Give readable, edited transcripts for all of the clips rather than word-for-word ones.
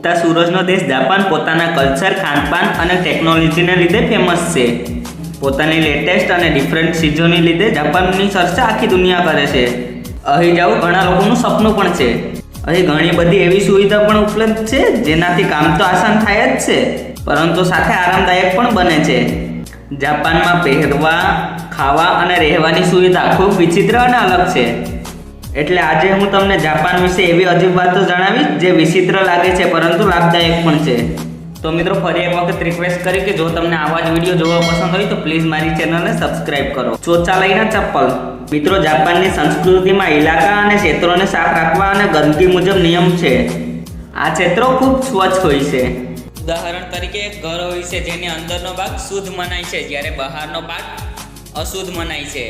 ઉગતા સૂરજનો દેશ જાપાન પોતાના કલ્ચર, ખાનપાન અને ટેકનોલોજીને લીધે ફેમસ છે. પોતાની લેટેસ્ટ અને ડિફરન્ટ ચીજોની લીધે જાપાનની ચર્ચા આખી દુનિયા કરે છે. અહીં જવું ઘણા લોકોનું સપનું પણ છે. અહીં ઘણી બધી એવી સુવિધા પણ ઉપલબ્ધ છે જેનાથી કામ તો આસાન થાય જ છે, પરંતુ સાથે આરામદાયક પણ બને છે. જાપાનમાં પહેરવા, ખાવા અને રહેવાની સુવિધા ખૂબ વિચિત્ર અને અલગ છે. એટલે આજે હું તમને જાપાન વિશે એવી અજીબ વાતો જણાવીશ જે વિચિત્ર લાગે છે પરંતુ લાભદાયક પણ છે. તો મિત્રો, ફરી એક વખત રિક્વેસ્ટ કરી કે જો તમને આવા જ વિડીયો જોવા પસંદ હોય તો પ્લીઝ મારી ચેનલને સબસ્ક્રાઇબ કરો. શૌચાલયના ચપ્પલ. મિત્રો, જાપાનની સંસ્કૃતિમાં ઇલાકા અને ક્ષેત્રોને સાફ રાખવા અને ગંદકી મુજબ નિયમ છે. આ ક્ષેત્રો ખૂબ સ્વચ્છ હોય છે. ઉદાહરણ તરીકે એક ઘર હોય છે જેની અંદરનો ભાગ શુદ્ધ મનાય છે જ્યારે બહારનો ભાગ અશુદ્ધ મનાય છે.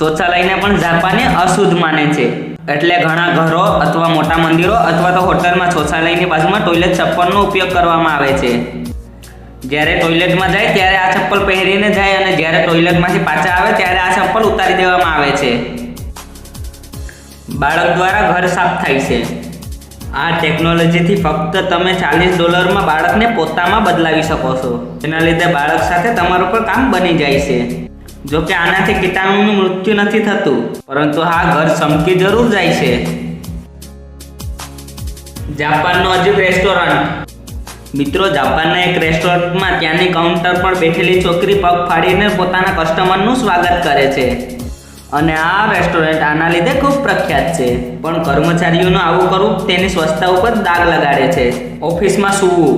શૌચાલયને પણ જાપાને અશુદ્ધ માને છે. એટલે ઘણા ઘરો અથવા મોટા મંદિરો અથવા તો હોટલમાં શૌચાલયની બાજુમાં ટોયલેટ ચપ્પલનો ઉપયોગ કરવામાં આવે છે. જ્યારે ટોયલેટમાં જાય ત્યારે આ ચપ્પલ પહેરીને જાય અને જ્યારે ટોયલેટમાંથી પાછા આવે ત્યારે આ ચપ્પલ ઉતારી દેવામાં આવે છે. બાળક દ્વારા ઘર સાફ થાય છે. આ ટેકનોલોજીથી ફક્ત તમે $40 બાળકને પોતામાં બદલાવી શકો છો. તેના લીધે બાળક સાથે તમારું પણ કામ બની જાય છે. જો કે આનાથી કીટાણુનું મૃત્યુ નથી થતું, પરંતુ હા, ઘર ચમકી જરૂર જાય છે. જાપાનનો અજીબ રેસ્ટોરન્ટ. મિત્રો, જાપાનના એક રેસ્ટોરન્ટમાં ત્યાંની કાઉન્ટર પર બેઠેલી છોકરી પગ ફાડીને પોતાના કસ્ટમરનું સ્વાગત કરે છે. અને આ રેસ્ટોરન્ટ આના લીધે ખૂબ પ્રખ્યાત છે. પણ કર્મચારીઓનું આવું કરવું તેની સ્વચ્છતા ઉપર દાગ લગાડે છે. ઓફિસમાં સૂવું.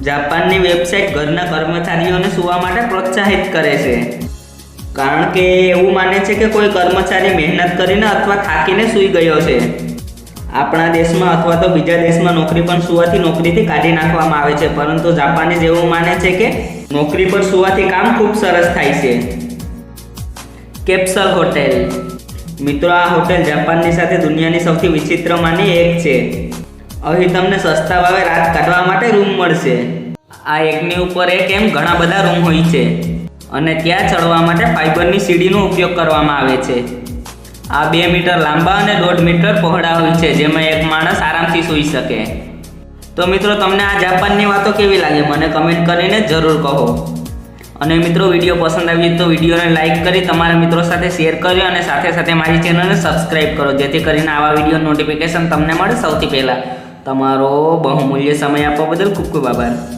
જાપાનની વેબસાઇટ ઘરના કર્મચારીઓને સૂવા માટે પ્રોત્સાહિત કરે છે, કારણ કે એવું માને છે કે કોઈ કર્મચારી મહેનત કરીને અથવા થાકીને સૂઈ ગયો છે. આપણા દેશમાં અથવા તો બીજા દેશમાં નોકરી પર સૂવાથી નોકરીથી કાઢી નાખવામાં આવે છે, પરંતુ જાપાનીઝ એવું માને છે કે નોકરી પર સૂવાથી કામ ખૂબ સરસ થાય છે. કેપ્સલ હોટેલ. મિત્રો, આ હોટેલ જાપાનની સાથે દુનિયાની સૌથી વિચિત્રમાંની એક છે. અહીં તમને સસ્તા ભાવે રાત કાઢવા માટે રૂમ મળશે. આ એકની ઉપર એક એમ ઘણા બધા રૂમ હોય છે અને ત્યાં ચડવા માટે ફાઇબરની સીડીનો ઉપયોગ કરવામાં આવે છે. આ 2 મીટર લાંબા અને 1.5 મીટર પહોળા હોય છે, જેમાં એક માણસ આરામથી સૂઈ શકે. તો મિત્રો, તમને આ જાપાનની વાતો કેવી લાગી મને કમેન્ટ કરીને જરૂર કહો. અને મિત્રો, વિડીયો પસંદ આવી તો વિડીયોને લાઇક કરી તમારા મિત્રો સાથે શેર કર્યો અને સાથે સાથે મારી ચેનલને સબસ્ક્રાઇબ કરો, જેથી કરીને આવા વિડીયો નોટિફિકેશન તમને મળે સૌથી પહેલાં. તમારો બહુમૂલ્ય સમય આપવા બદલ ખૂબ ખૂબ આભાર.